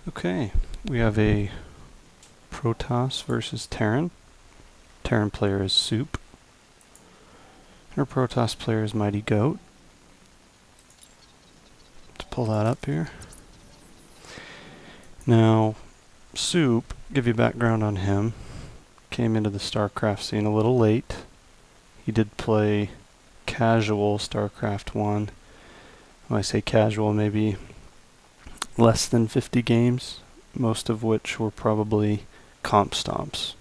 Okay, we have a Protoss versus Terran. Terran player is Soup. Our Protoss player is MightyGoat. Let's pull that up here. Now, Soup, give you background on him, came into the StarCraft scene a little late. He did play casual StarCraft 1. When I say casual, maybe less than 50 games, most of which were probably comp stomps.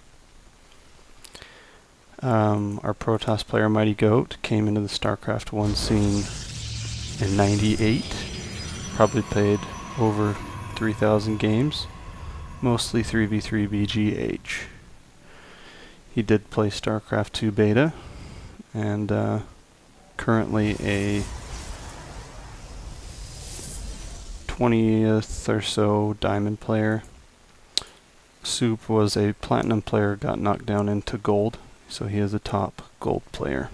Our Protoss player MightyGoat came into the StarCraft 1 scene in '98, probably played over 3,000 games, mostly 3v3 BGH. He did play StarCraft 2 beta, and currently a 20th or so diamond player. Soup was a platinum player, got knocked down into gold, so he is a top gold player.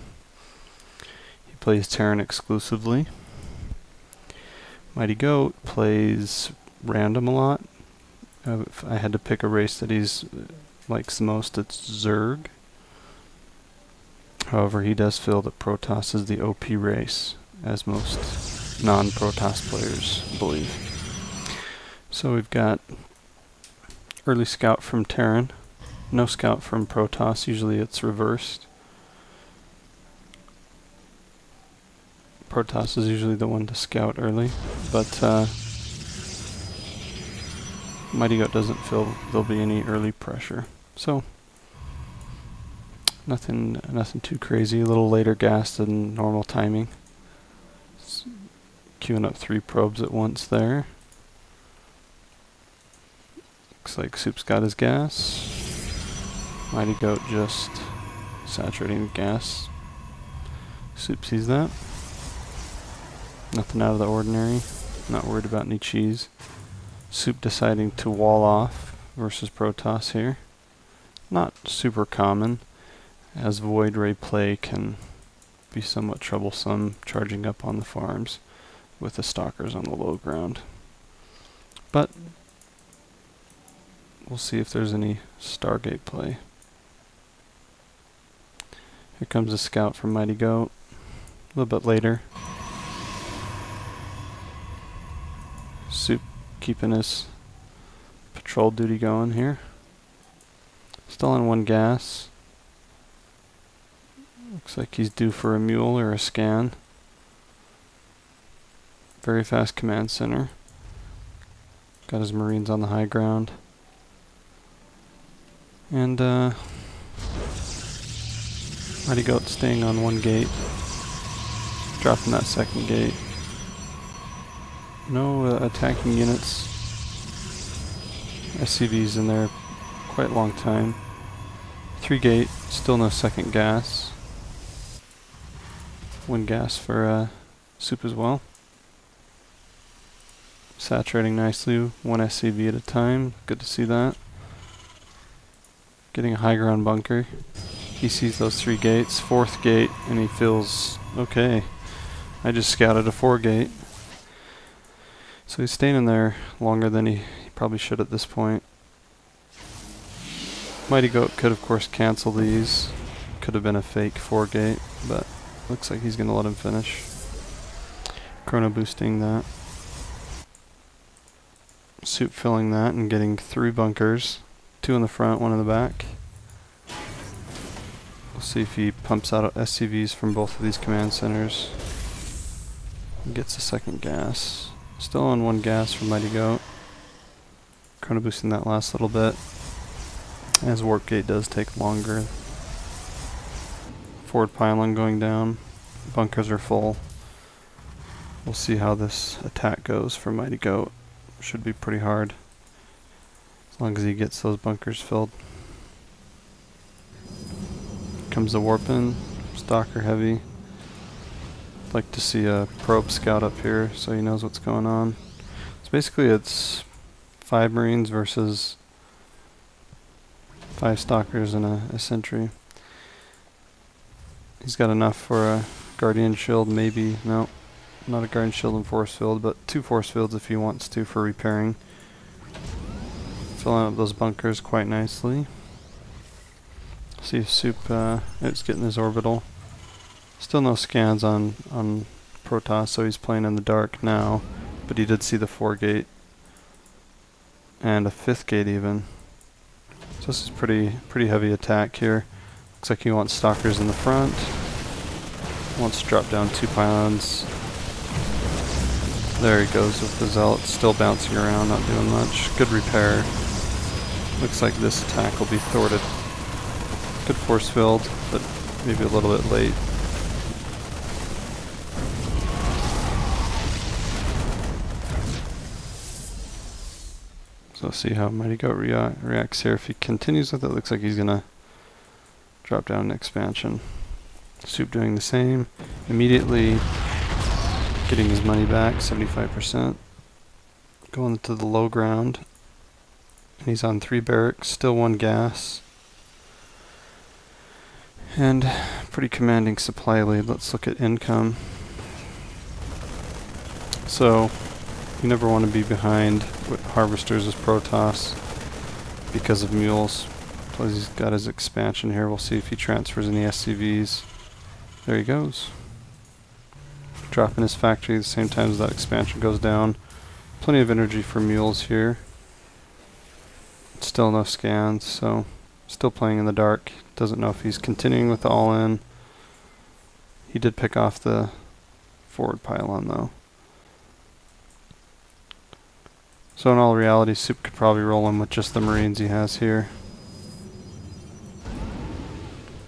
He plays Terran exclusively. MightyGoat plays random a lot. If I had to pick a race that he likes the most, it's Zerg. However, he does feel that Protoss is the OP race, as most non-Protoss players believe. So we've got early scout from Terran, no scout from Protoss, usually it's reversed. Protoss is usually the one to scout early, but MightyGoat doesn't feel there'll be any early pressure. So nothing too crazy, a little later gas than normal timing. Queuing up 3 probes at once there. Looks like Soup's got his gas. MightyGoat just saturating the gas. Soup sees that. Nothing out of the ordinary. Not worried about any cheese. Soup deciding to wall off versus Protoss here. Not super common, as Void Ray play can be somewhat troublesome charging up on the farms with the stalkers on the low ground. But we'll see if there's any Stargate play. Here comes a scout from MightyGoat a little bit later. Soup keeping his patrol duty going here. Still on 1 gas. Looks like he's due for a mule or a scan. Very fast command center. Got his Marines on the high ground. And MightyGoat staying on 1 gate. Dropping that 2nd gate. No attacking units. SCVs in there quite a long time. 3 gate, still no 2nd gas. 1 gas for Soup as well. Saturating nicely, 1 SCV at a time. Good to see that. Getting a high ground bunker. He sees those 3 gates, 4th gate, and he feels, okay, I just scouted a 4 gate. So he's staying in there longer than he probably should at this point. MightyGoat could of course cancel these. Could have been a fake 4 gate, but looks like he's going to let him finish. Chrono boosting that. Soup filling that and getting 3 bunkers. 2 in the front, 1 in the back. We'll see if he pumps out SCVs from both of these command centers. And gets a 2nd gas. Still on 1 gas from MightyGoat. Chrono boosting that last little bit. As warp gate does take longer. Forward pylon going down. Bunkers are full. We'll see how this attack goes for MightyGoat. Should be pretty hard, as long as he gets those bunkers filled. Comes the warp in, stalker heavy. Like to see a probe scout up here so he knows what's going on. So basically it's 5 Marines versus 5 stalkers and a sentry. He's got enough for a guardian shield, maybe. No, not a guardian shield and force field, but 2 force fields if he wants to for repairing. Filling up those bunkers quite nicely. See if Soup it's getting his orbital. Still no scans on Protoss, so he's playing in the dark now. But he did see the 4 gate. And a 5th gate even. So this is pretty heavy attack here. Looks like he wants stalkers in the front. Wants to drop down 2 pylons. There he goes with the zealots, still bouncing around, not doing much. Good repair. Looks like this attack will be thwarted. Good force field, but maybe a little bit late. So we'll see how MightyGoat reacts here. If he continues with it, looks like he's gonna drop down an expansion. Soup doing the same. Immediately getting his money back, 75%. Going to the low ground. And he's on 3 barracks, still 1 gas. And pretty commanding supply lead. Let's look at income. So you never want to be behind with harvesters as Protoss because of mules. Plus he's got his expansion here. We'll see if he transfers any SCVs. There he goes. Dropping his factory at the same time as that expansion goes down. Plenty of energy for mules here. Still no scans, so still playing in the dark. Doesn't know if he's continuing with the all-in. He did pick off the forward pylon though. So in all reality, Soup could probably roll him with just the Marines he has here.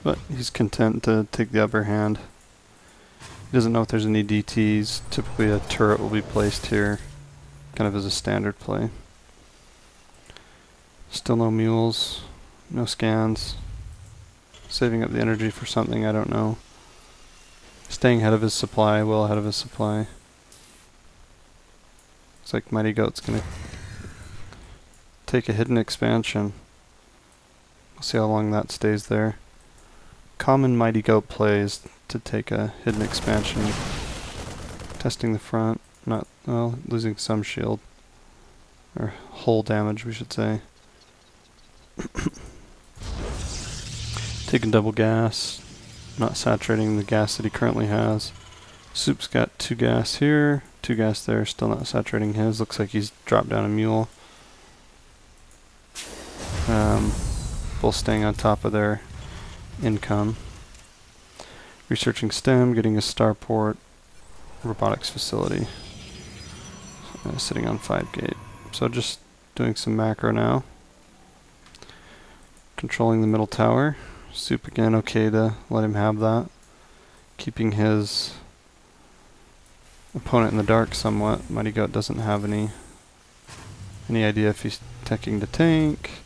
But he's content to take the upper hand. He doesn't know if there's any DTs. Typically a turret will be placed here, kind of as a standard play. Still no mules, no scans. Saving up the energy for something, I don't know. Staying ahead of his supply, well ahead of his supply. Looks like MightyGoat's gonna take a hidden expansion. We'll see how long that stays there. Common MightyGoat plays to take a hidden expansion. Testing the front, not, well, losing some shield. Or hull damage, we should say. Taking double gas, not saturating the gas that he currently has. Soup's got 2 gas here, 2 gas there, still not saturating his. Looks like he's dropped down a mule. Both staying on top of their income. Researching STEM, getting a starport, robotics facility. Sitting on 5 gate. So just doing some macro now. Controlling the middle tower. Soup again, okay to let him have that. Keeping his opponent in the dark somewhat. MightyGoat doesn't have any idea if he's teching to tank.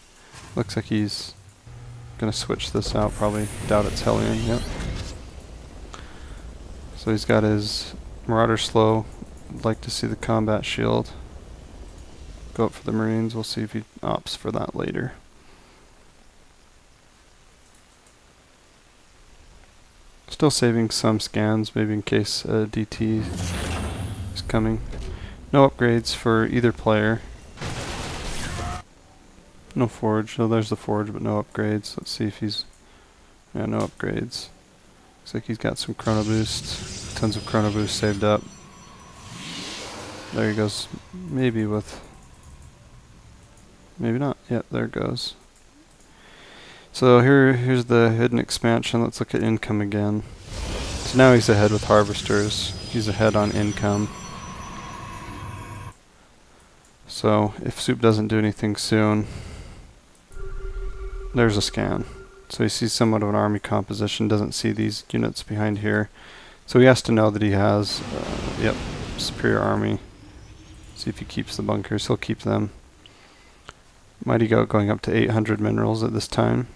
Looks like he's gonna switch this out, probably. Doubt it's Hellion, yep. So he's got his Marauder slow. I'd like to see the combat shield. Go up for the Marines, we'll see if he opts for that later. Still saving some scans, maybe in case DT is coming. No upgrades for either player. No forge, so there's the forge, but no upgrades. Let's see if he's... yeah, no upgrades. Looks like he's got some chrono boost. Tons of chrono boost saved up. There he goes. Maybe with... maybe not. Yep, there it goes. So here's the hidden expansion. Let's look at income again. So now he's ahead with harvesters. He's ahead on income. So if Soup doesn't do anything soon, there's a scan. So he sees somewhat of an army composition, doesn't see these units behind here. So he has to know that he has, yep, superior army. See if he keeps the bunkers. He'll keep them. MightyGoat going up to 800 minerals at this time.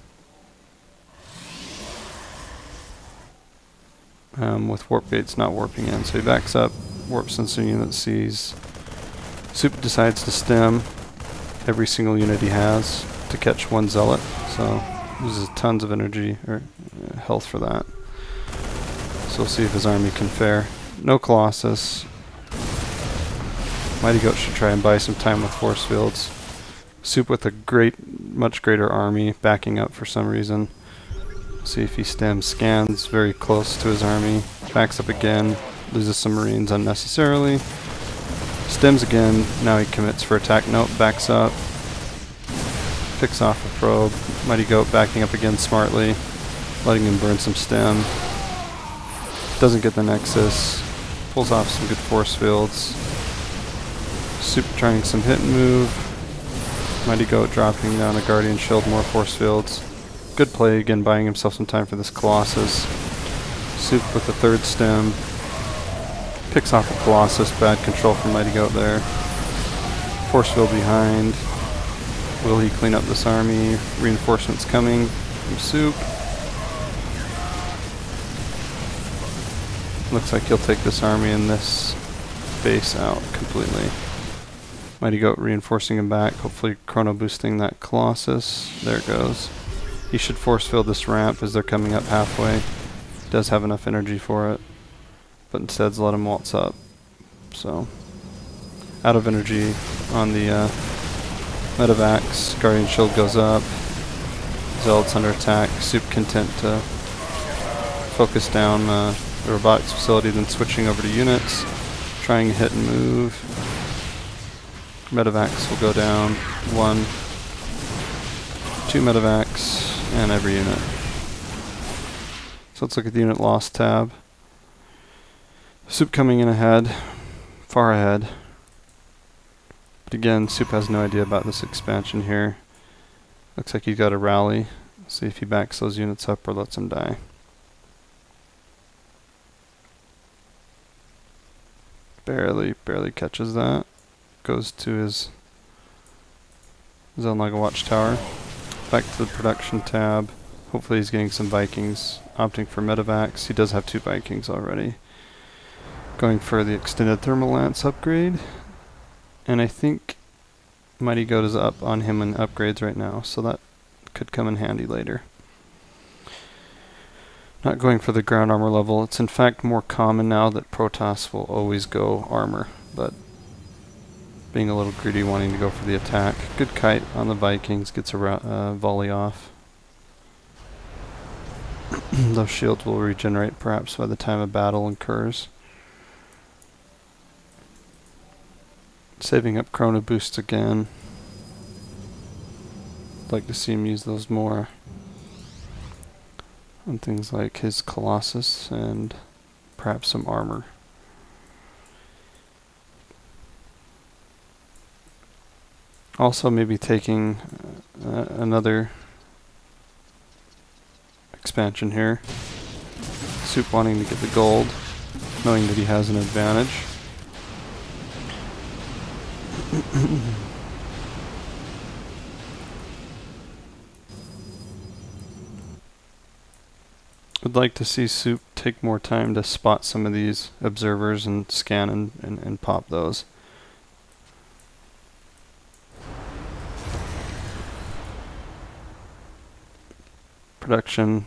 With warp gates not warping in. So he backs up, warp sensor unit sees. Soup decides to stem every single unit he has to catch 1 zealot. So loses tons of energy or health for that. So we'll see if his army can fare. No Colossus. MightyGoat should try and buy some time with force fields. Soup with a much greater army backing up for some reason. See if he stems, scans very close to his army, backs up again, loses some marines unnecessarily, stems again, now he commits for attack, nope, backs up, picks off a probe, Mighty Goat backing up again smartly, letting him burn some stem, doesn't get the nexus, pulls off some good force fields, Soup trying some hit and move, Mighty Goat dropping down a Guardian Shield, more force fields. Good play again, buying himself some time for this Colossus. Soup with the third stem. Picks off a Colossus, bad control from Mighty Goat there. Force field behind. Will he clean up this army? Reinforcements coming from Soup. Looks like he'll take this army and this base out completely. Mighty Goat reinforcing him back, hopefully chrono boosting that Colossus. There it goes. He should force field this ramp as they're coming up halfway. Does have enough energy for it, but instead let him waltz up. So, out of energy on the medevacs. Guardian Shield goes up. Zealots under attack. Soup content to focus down the robotics facility, then switching over to units. Trying to hit and move. Medevacs will go down. 1, 2 medevacs. And every unit. So let's look at the unit loss tab. Soup coming in ahead, far ahead. But again, Soup has no idea about this expansion here. Looks like he's got a rally. See if he backs those units up or lets them die. Barely catches that. Goes to his Zelnaga Watchtower. Back to the production tab. Hopefully he's getting some Vikings. Opting for medevacs. He does have 2 Vikings already. Going for the extended thermal lance upgrade. And I think Mighty Goat is up on him in upgrades right now, so that could come in handy later. Not going for the ground armor level. It's in fact more common now that Protoss will always go armor, but being a little greedy, wanting to go for the attack. Good kite on the Vikings, gets a volley off. Those shields will regenerate perhaps by the time a battle occurs. Saving up chrono boosts again. I'd like to see him use those more on things like his Colossus and perhaps some armor. Also maybe taking another expansion here. Soup wanting to get the gold, knowing that he has an advantage. Would like to see Soup take more time to spot some of these observers and scan and pop those. Production,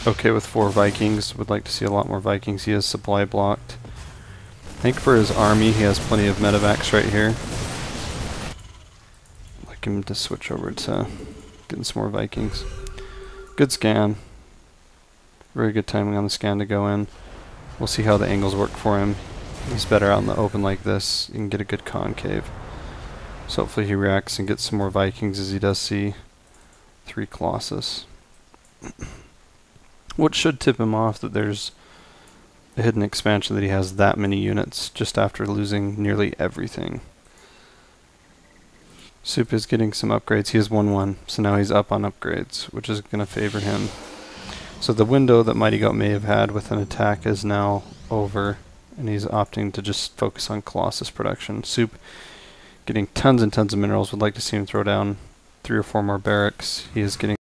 okay with 4 Vikings. Would like to see a lot more Vikings. He is supply blocked. I think for his army he has plenty of medevacs right here. I'd like him to switch over to getting some more Vikings. Good scan. Very good timing on the scan to go in. We'll see how the angles work for him. He's better out in the open like this. You can get a good concave. So hopefully he reacts and gets some more Vikings, as he does see 3 Colossus. What should tip him off that there's a hidden expansion that he has that many units just after losing nearly everything. Soup is getting some upgrades. He has 1-1, so now he's up on upgrades, which is going to favor him. So the window that Mighty Goat may have had with an attack is now over, and he's opting to just focus on Colossus production. Soup getting tons and tons of minerals. Would like to see him throw down 3 or 4 more barracks. He is getting